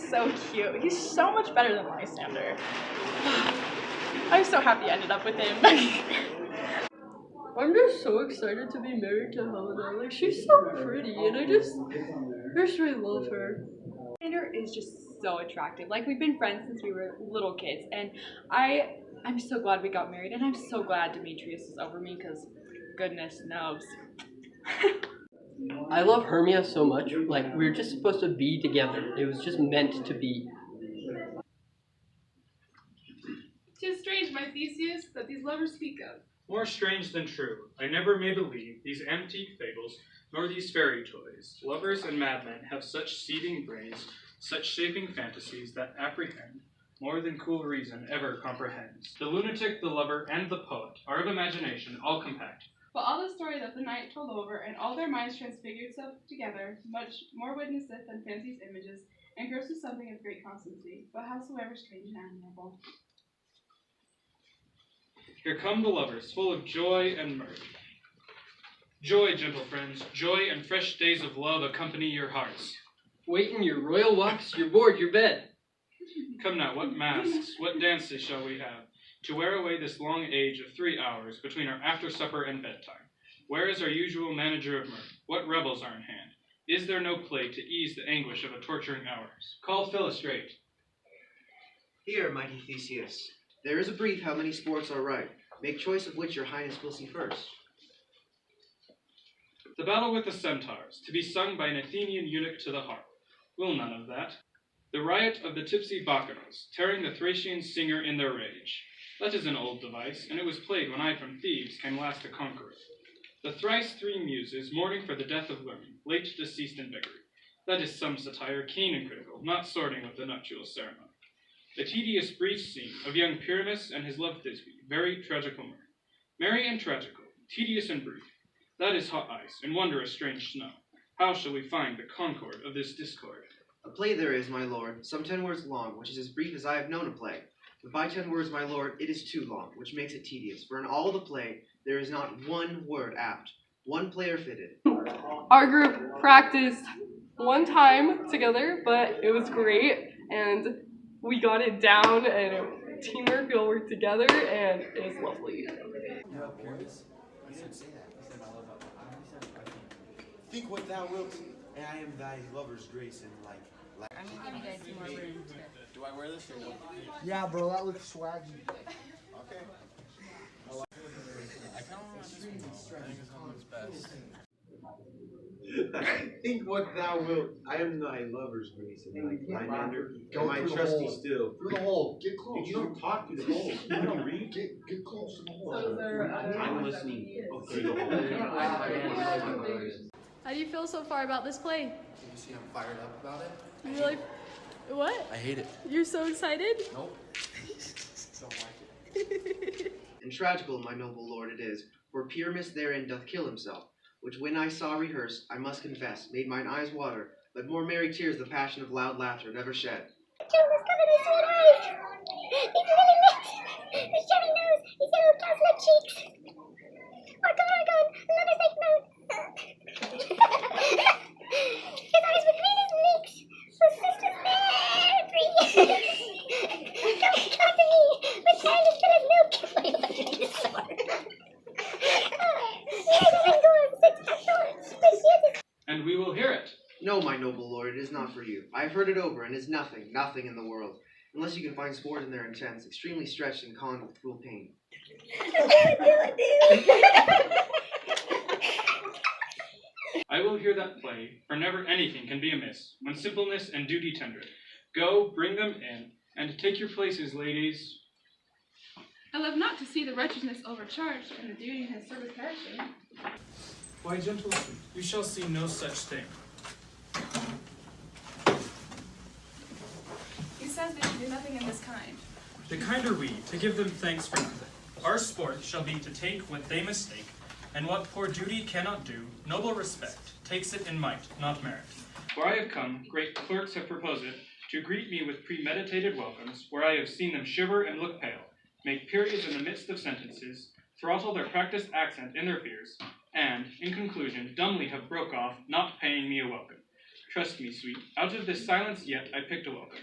so cute. He's so much better than Lysander. I'm so happy I ended up with him. I'm just so excited to be married to Helena. Like, she's so pretty, and I just really love her. Lysander is just so attractive. Like, we've been friends since we were little kids, and I'm so glad we got married, and I'm so glad Demetrius is over me, because goodness knows. I love Hermia so much. Like, we were just supposed to be together. It was just meant to be. 'Tis strange, my Theseus, that these lovers speak of. More strange than true. I never may believe these antique fables, nor these fairy toys. Lovers and madmen have such seething brains, such shaping fantasies that apprehend more than cool reason ever comprehends. The lunatic, the lover, and the poet are of imagination all compact. But all the story that the night told over, and all their minds transfigured itself together, much more witnesseth than fancy's images, and grows to something of great constancy, but howsoever strange and admirable. Here come the lovers, full of joy and mirth. Joy, gentle friends, joy and fresh days of love accompany your hearts. Waiting your royal walks, your board, your bed. Come now, what masks, what dances shall we have, to wear away this long age of 3 hours between our after-supper and bedtime? Where is our usual manager of mirth? What revels are in hand? Is there no play to ease the anguish of a torturing hours? Call Philostrate. Here, mighty Theseus, there is a brief how many sports are right. Make choice of which your highness will see first. The battle with the centaurs, to be sung by an Athenian eunuch to the harp. Will none of that. The riot of the tipsy bacchanals, tearing the Thracian singer in their rage. That is an old device, and it was played when I from Thebes came last to conquer it. The thrice 3 muses mourning for the death of learning, late deceased in victory. That is some satire, keen and critical, not sorting with the nuptial ceremony. The tedious brief scene of young Pyramus and his love Thisbe, very tragical mirth. Merry and tragical, tedious and brief. That is hot ice, and wondrous strange snow. How shall we find the concord of this discord? A play there is, my lord, some 10 words long, which is as brief as I have known a play. But by 10 words, my lord, it is too long, which makes it tedious. For in all the play, there is not one word apt, one player fitted. Our group practiced one time together, but it was great, and we got it down, and teamwork, we all worked together, and it was lovely. Think what thou wilt, and I am thy lover's grace and like. I'm gonna give you guys some more room to. Do I wear this or no? Yeah, bro, that looks swaggy. Okay. I kind of want this one though. I think this one looks best. Think what thou wilt. I am thy lover's grace and like Lysander. Go my through the trusty hole. still. Through the hole. Get close. You don't talk through the hole. You don't read. Get close to the hole. I'm listening through the hole. How do you feel so far about this play? You see, I'm fired up about it. You like, what? I hate it. You're so excited? Nope. Don't like it. And tragical, my noble lord, it is, for Pyramus therein doth kill himself, which when I saw rehearsed, I must confess, made mine eyes water, but more merry tears the passion of loud laughter never shed. Jonas, cover these sweet eyes! These lily lips! This cherry nose! These yellow cowslip cheeks! Argon, another fake mouth! His eyes were green as leeks! So sisters there! 3! Come to me! With sand as full of milk! Wait, what did you sword? And we will hear it. No, my noble lord, it is not for you. I have heard it over, and is nothing, nothing in the world, unless you can find sport in their intents, extremely stretched and conned with cruel pain. I will hear that play, for never anything can be amiss, when simpleness and duty tender. Go, bring them in, and take your places, ladies. I love not to see the wretchedness overcharged, and the duty in his service perishing. Why, gentlemen, you shall see no such thing. He says they should do nothing in this kind. The kind are we, to give them thanks for nothing. Our sport shall be to take what they mistake, and what poor duty cannot do, noble respect takes it in might, not merit. For I have come, great clerks have proposed it, to greet me with premeditated welcomes, where I have seen them shiver and look pale, make periods in the midst of sentences, throttle their practiced accent in their fears, and, in conclusion, dumbly have broke off, not paying me a welcome. Trust me, sweet, out of this silence yet I picked a welcome,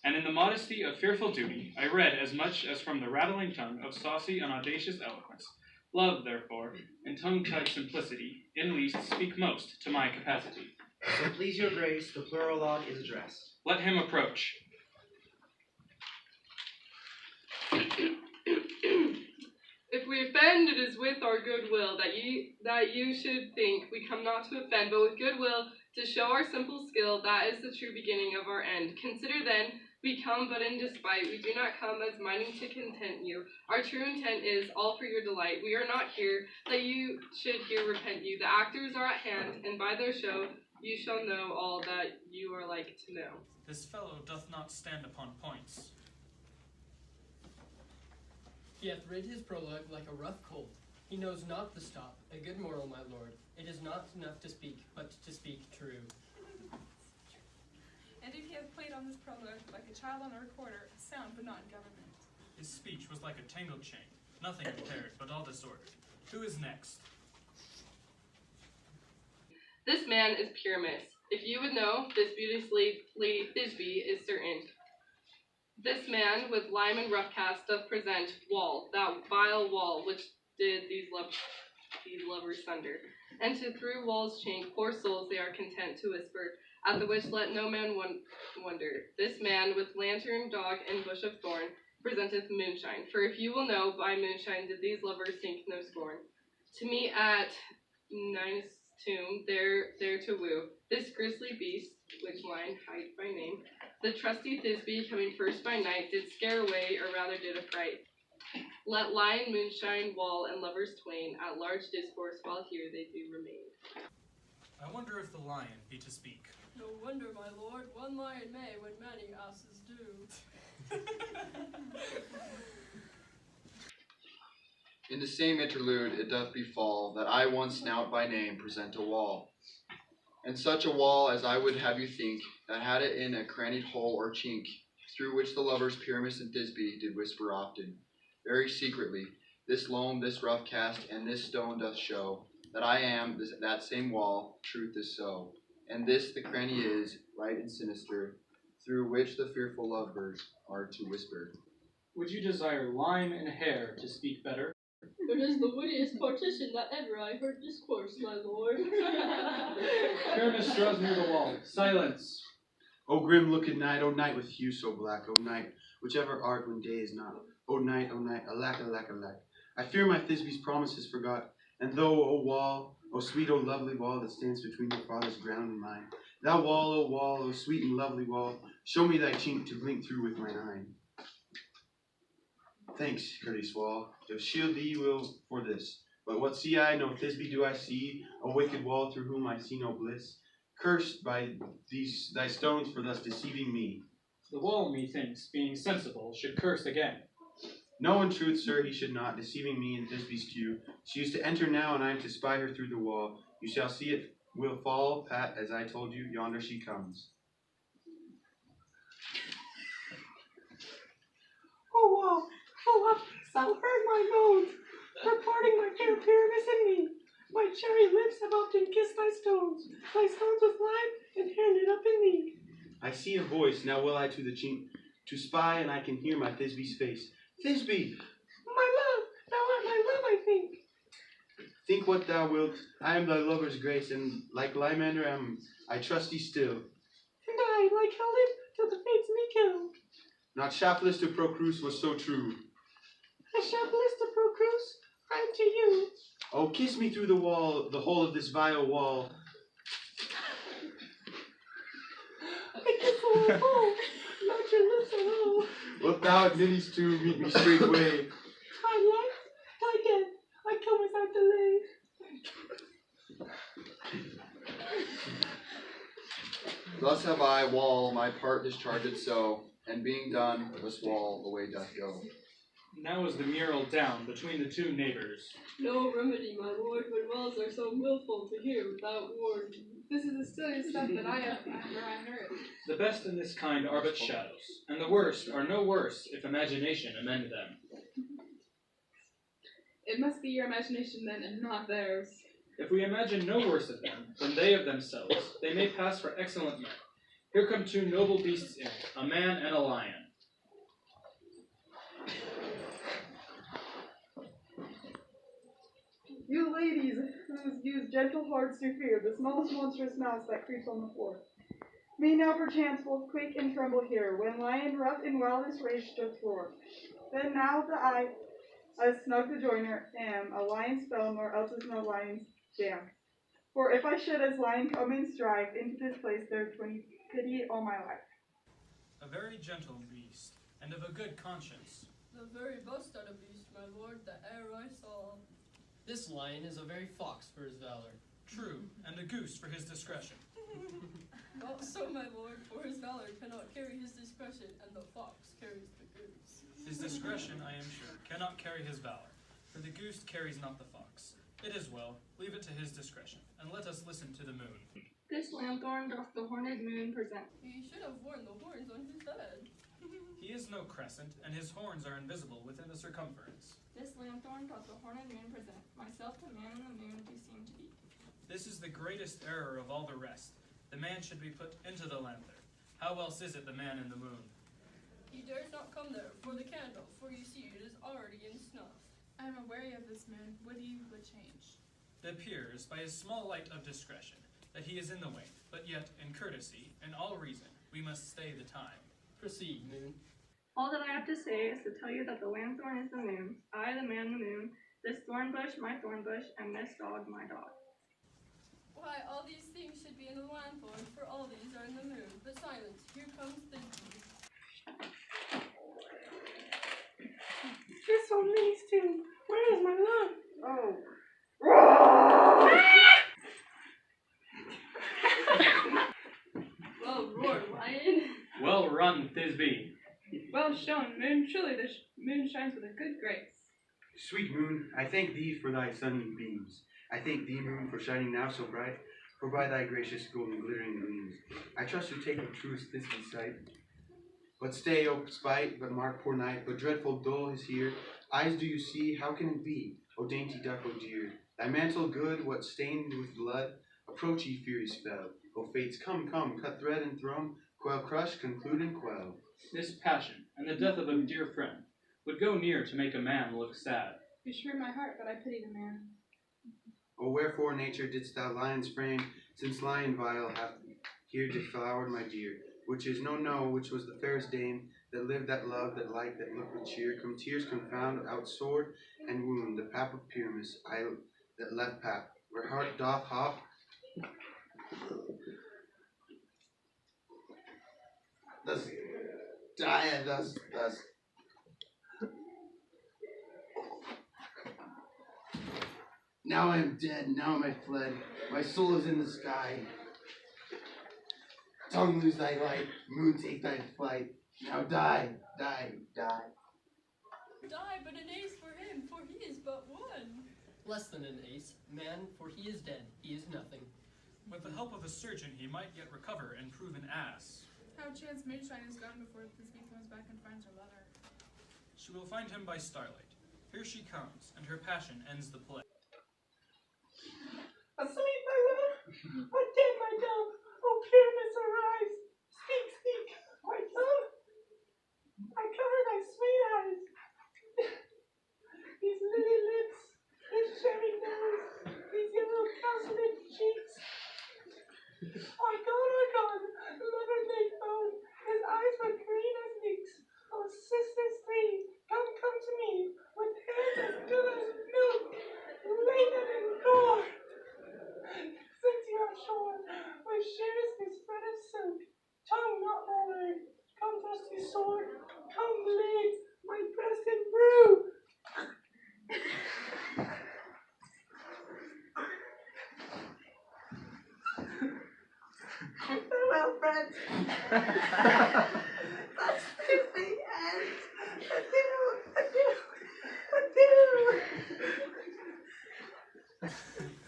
and in the modesty of fearful duty I read as much as from the rattling tongue of saucy and audacious eloquence. Love, therefore, and tongue-tied simplicity, in least, speak most to my capacity. So please your grace, the pluralogue is addressed. Let him approach. If we offend, it is with our goodwill, that you should think we come not to offend, but with goodwill, to show our simple skill. That is the true beginning of our end. Consider then, we come but in despite. We do not come as minding to content you. Our true intent is all for your delight. We are not here that you should here repent you. The actors are at hand, and by their show you shall know all that you are like to know. This fellow doth not stand upon points. He hath rid his prologue like a rough colt. He knows not the stop. A good moral, my lord. It is not enough to speak, but to speak true. And if he hath played on this prologue like a child on a recorder, sound but not in government. His speech was like a tangled chain, nothing impaired, but all disordered. Who is next? This man is Pyramus. If you would know, this beauteous Lady Thisbe is certain. This man with lime and rough cast doth present wall, that vile wall which did these lovers sunder. And to through walls chain, poor souls they are content to whisper, at the which let no man wonder. This man with lantern, dog, and bush of thorn presenteth moonshine. For if you will know, by moonshine did these lovers sink no scorn. To meet at Ninus' tomb, there to woo. This grisly beast, which line hight by name, the trusty Thisbe, coming first by night, did scare away, or rather did affright. Let lion, moonshine, wall, and lovers twain at large discourse, while here they do remain. I wonder if the lion be to speak. No wonder, my lord, one lion may when many asses do. In the same interlude it doth befall that I one snout by name present a wall, and such a wall as I would have you think, that had it in a crannied hole or chink, through which the lovers Pyramus and Thisbe did whisper often, very secretly, this loam, this rough cast, and this stone doth show, that I am that same wall, truth is so, and this the cranny is, right and sinister, through which the fearful lovers are to whisper. Would you desire lime and hair to speak better? It is the wittiest partition that ever I heard discourse, my lord. Pyramus draws near the wall. Silence. O grim looked night, O night with hue so black, O night, whichever art when day is not. O night, alack, alack, alack. I fear my Thisbe's promises forgot, and though, O wall, O sweet, O lovely wall that stands between your father's ground and mine, thou wall, O sweet and lovely wall, show me thy chink to blink through with mine eye. Thanks, courteous wall, to shield thee will for this. But what see I? No Thisbe do I see, a wicked wall through whom I see no bliss. Cursed by these thy stones for thus deceiving me. The wall, methinks, being sensible, should curse again. No, in truth, sir, he should not, deceiving me in Thisbe's queue. She is to enter now, and I am to spy her through the wall. You shall see it will fall, Pat, as I told you, yonder she comes. Oh, wall, oh, up, thou heard my moans, reporting my fair Pyramus and me. My cherry lips have often kissed thy stones with lime and hair knit up in thee. I see a voice, now will I to the chink, to spy, and I can hear my Thisbe's face. Thisbe! My love, thou art my love, I think. Think what thou wilt, I am thy lover's grace, and like Lymander am I trust thee still. And I, like Helen, till the fates me kill. Not Shaphless to Procrus was so true. A Shaphless to Procrus, I'm to you. Oh, kiss me through the wall, the whole of this vile wall. I kiss the wall, not your lips at all. Wilt thou at Ninny's tomb meet me straightway? I life, thy death, I come without delay. Thus have I, wall, my part discharged so, and being done, this wall away doth go. Now is the mural down between the two neighbors. No remedy, my lord, when wells are so willful to hear without warning. This is the silliest stuff that I have ever heard. The best in this kind are but shadows, and the worst are no worse if imagination amend them. It must be your imagination then, and not theirs. If we imagine no worse of them than they of themselves, they may pass for excellent men. Here come two noble beasts in, a man and a lion. You ladies who use gentle hearts to fear the smallest monstrous mouse that creeps on the floor, may now perchance both quake and tremble here, when lion rough in wildest rage doth roar. Then now that I, as snug the joiner, am a lion's spell, nor else is no lion's dam. For if I should as lion come and strive into this place, there 'twere pity all my life. A very gentle beast, and of a good conscience. The very best of beast, my lord, that e'er I saw. This lion is a very fox for his valor. True, and a goose for his discretion. Not so, my lord, for his valor cannot carry his discretion, and the fox carries the goose. His discretion, I am sure, cannot carry his valor, for the goose carries not the fox. It is well, leave it to his discretion, and let us listen to the moon. This lanthorn doth the horned moon present. He should have worn the horns on his head. He is no crescent, and his horns are invisible within the circumference. This lanthorn doth the horned moon present. Myself to man in the moon do seem to be. This is the greatest error of all the rest. The man should be put into the lanthorn. How else is it the man in the moon? He dares not come there for the candle, for you see it is already in snuff. I am wary of this man. Would he would change? It appears, by his small light of discretion, that he is in the way, but yet, in courtesy, and all reason, we must stay the time. Proceed, moon. All that I have to say is to tell you that the lanthorn is the moon, I the man the moon, this thorn bush my thorn bush, and this dog my dog. Why, all these things should be in the lanthorn, for all these are in the moon. But silence, here comes Thisbe. This old mini's tune. Where is my love? Oh. Well roared, lion. Well run, Thisbe. Well shown, moon. Truly the moon shines with a good grace. Sweet moon, I thank thee for thy sunny beams. I thank thee, moon, for shining now so bright, for by thy gracious golden glittering gleams, I trust to take of truth this sight. But stay, O spite, but mark poor night, but dreadful dole is here. Eyes do you see, how can it be? O dainty duck, O dear, thy mantle good, what stained with blood? Approach, ye furies fell. O fates, come, come, cut thread and throne, quell, crush, conclude and quell. This passion, and the death of a dear friend, would go near to make a man look sad. You sure my heart, but I pity the man. O wherefore, nature, didst thou lions frame, since lion vile hath here deflowered my dear, which is no, which was the fairest dame, that lived, that loved, that liked, that looked with cheer, come tears confound, out sword and wound, the pap of Pyramus, I that left pap, where heart doth hop. Thus die, thus. Now I am dead, now am I fled, my soul is in the sky. Tongue lose thy light, moon take thy flight, now die. Die but an ace for him, for he is but one. Less than an ace, man, for he is dead, he is nothing. With the help of a surgeon he might yet recover and prove an ass. How chance moonshine is gone before Thisbe comes back and finds her lover. She will find him by starlight. Here she comes, and her passion ends the play. Asleep, my love. Again, my dove. Oh, Pyramus, arise. Speak, my love. I cover thy sweet eyes. These lily lips, this cherry nose, these yellow countenance cheeks. My God, lover made bone, his eyes were green as leeks. Oh, sisters three, come to me, with hands as good as milk, laden in gore. Since you are shorn, with shears this thread of silk, tongue not my word, come trusty sword, come blades, my breast and brew. Farewell, friends. That's the end. Adieu.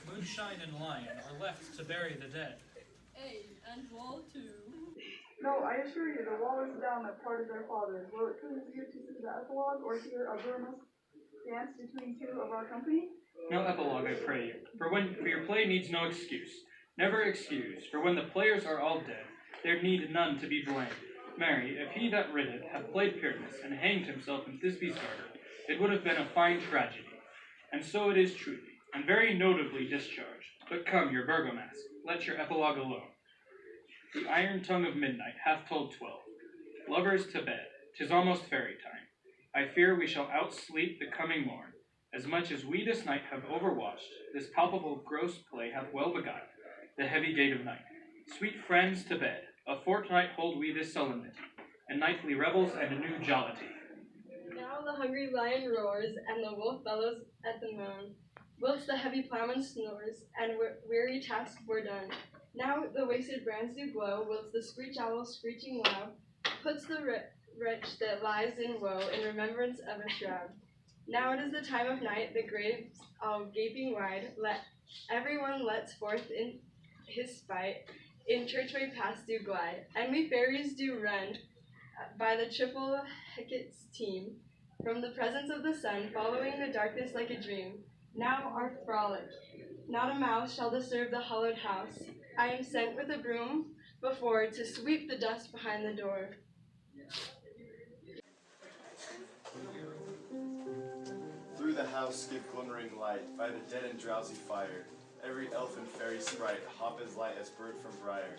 Moonshine and lion are left to bury the dead. Ay, and wall too. No, I assure you, the wall is down that part of their fathers. Will it please you to see the epilogue, or hear a Burmese dance between two of our company? No epilogue, I pray you, for your play needs no excuse. Never excuse, for when the players are all dead, there need none to be blamed. Marry, if he that writ it had played Pyramus and hanged himself in Thisbe's garden, it would have been a fine tragedy. And so it is truly, and very notably discharged. But come, your Burgomask, let your epilogue alone. The iron tongue of midnight hath told 12. Lovers to bed, 'tis almost fairy time. I fear we shall outsleep the coming morn. As much as we this night have overwatched, this palpable gross play hath well beguiled the heavy gait of night. Sweet friends, to bed. A fortnight hold we this solemnity, and nightly revels and a new jollity. Now the hungry lion roars, and the wolf bellows at the moon, whilst the heavy ploughman snores, and weary tasks were done. Now the wasted brands do glow, whilst the screech owl screeching loud puts the wretch that lies in woe in remembrance of a shroud. Now it is the time of night, the graves all gaping wide, everyone lets forth in his spite, in churchway paths do glide, and we fairies do run by the triple Hecate's team, from the presence of the sun, following the darkness like a dream. Now our frolic, not a mouse shall disturb the hallowed house. I am sent with a broom before to sweep the dust behind the door. Through the house give glimmering light, by the dead and drowsy fire. Every elf and fairy sprite hop as light as bird from briar.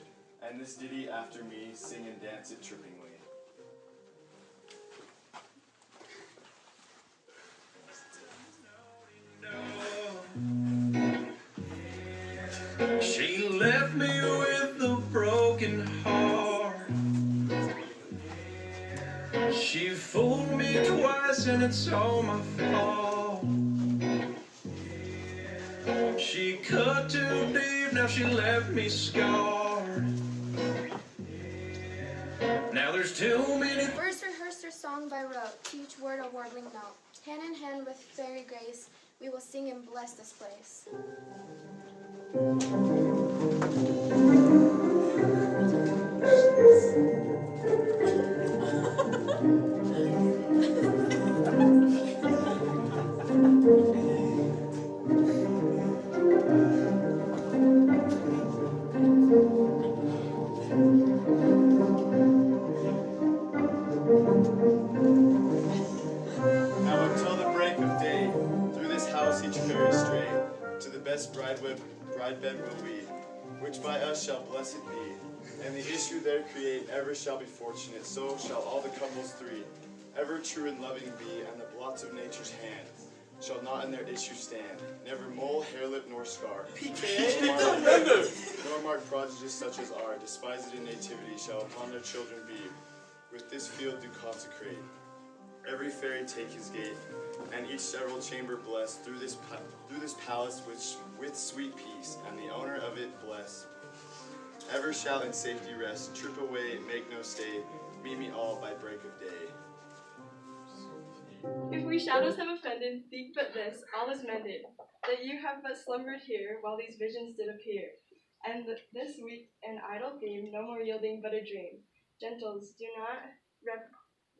And this ditty after me, sing and dance it trippingly. She left me with a broken heart. She fooled me twice and it's all my fault. She cut too deep, now she left me scarred. Now there's too many. First rehearsed her song by rote, to each word a warbling note. Hand in hand with fairy grace, we will sing and bless this place. Now until the break of day, through this house each fairy stray, to the best bride bed will we, which by us shall blessed be, and the issue there create ever shall be fortunate, so shall all the couples three, ever true and loving be, and the blots of nature's hand shall not in their issue stand, never mole, hairlip, nor scar, nor mark prodigies such as are, despised in nativity, shall upon their children be, with this field do consecrate. Every fairy take his gate, and each several chamber bless through this palace which with sweet peace, and the owner of it bless. Ever shall in safety rest, trip away, make no stay, meet me all by break of day. If we shadows have offended, think but this, all is mended, that you have but slumbered here, while these visions did appear. And this weak and idle theme, no more yielding but a dream. Gentles, do not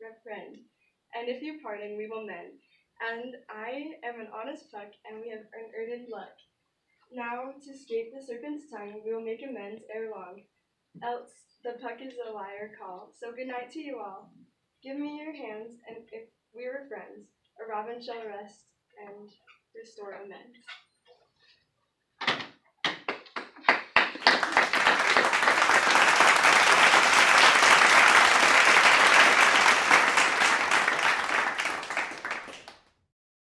reprehend, and if you pardon, we will mend. And I am an honest puck, and we have earned luck. Now, to escape the serpent's tongue, we will make amends ere long, else the puck is a liar call. So good night to you all. Give me your hands, and if we were friends, a robin shall rest and restore amends.